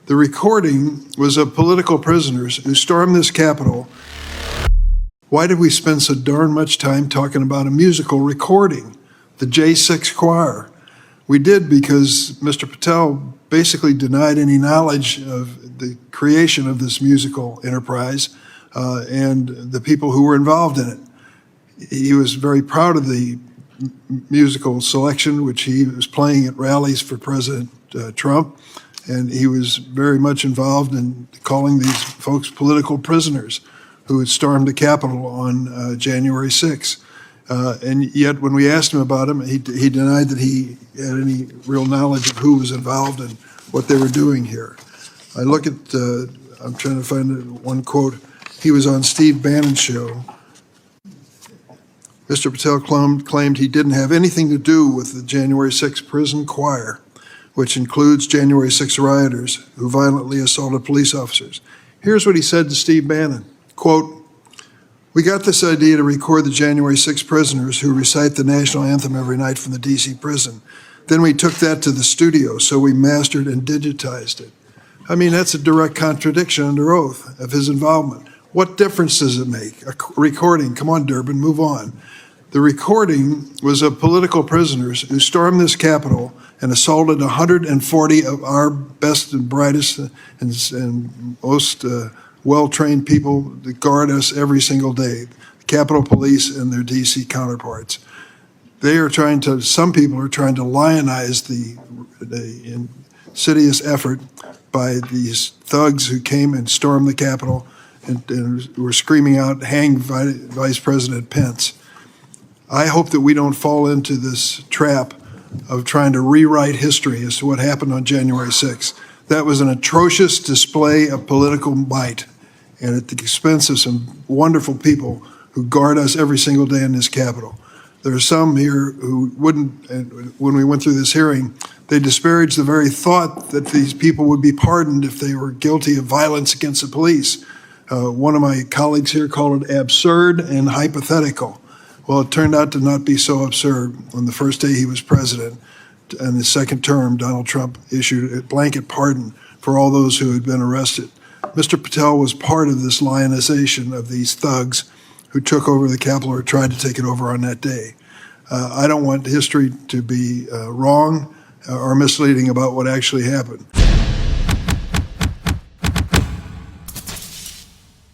The recording was of political prisoners who stormed this Capitol. Why did we spend so darn much time talking about a musical recording, the J6 choir? We did because Mr. Patel basically denied any knowledge of the creation of this musical enterprise and the people who were involved in it. He was very proud of the musical selection, which he was playing at rallies for President Trump, and he was very much involved in calling these folks political prisoners who had stormed the Capitol on January 6th. And yet, when we asked him about him, he denied that he had any real knowledge of who was involved and what they were doing here. I look at, I'm trying to find one quote. He was on Steve Bannon's show. Mr. Patel claimed he didn't have anything to do with the January 6th prison choir, which includes January 6th rioters who violently assaulted police officers. Here's what he said to Steve Bannon, quote, "We got this idea to record the January 6th prisoners who recite the national anthem every night from the DC prison. Then we took that to the studio, so we mastered and digitized it." I mean, that's a direct contradiction under oath of his involvement. What difference does it make? A recording, come on, Durbin, move on. The recording was of political prisoners who stormed this Capitol and assaulted 140 of our best and brightest and most well-trained people that guard us every single day, the Capitol Police and their DC counterparts. They are trying to, some people are trying to lionize the insidious effort by these thugs who came and stormed the Capitol and were screaming out, "Hang Vice President Pence." I hope that we don't fall into this trap of trying to rewrite history as to what happened on January 6th. That was an atrocious display of political might, and at the expense of some wonderful people who guard us every single day in this Capitol. There are some here who wouldn't, when we went through this hearing, they disparaged the very thought that these people would be pardoned if they were guilty of violence against the police. One of my colleagues here called it absurd and hypothetical. Well, it turned out to not be so absurd. On the first day he was president, and the second term, Donald Trump issued a blanket pardon for all those who had been arrested. Mr. Patel was part of this lionization of these thugs who took over the Capitol or tried to take it over on that day. I don't want history to be wrong or misleading about what actually happened.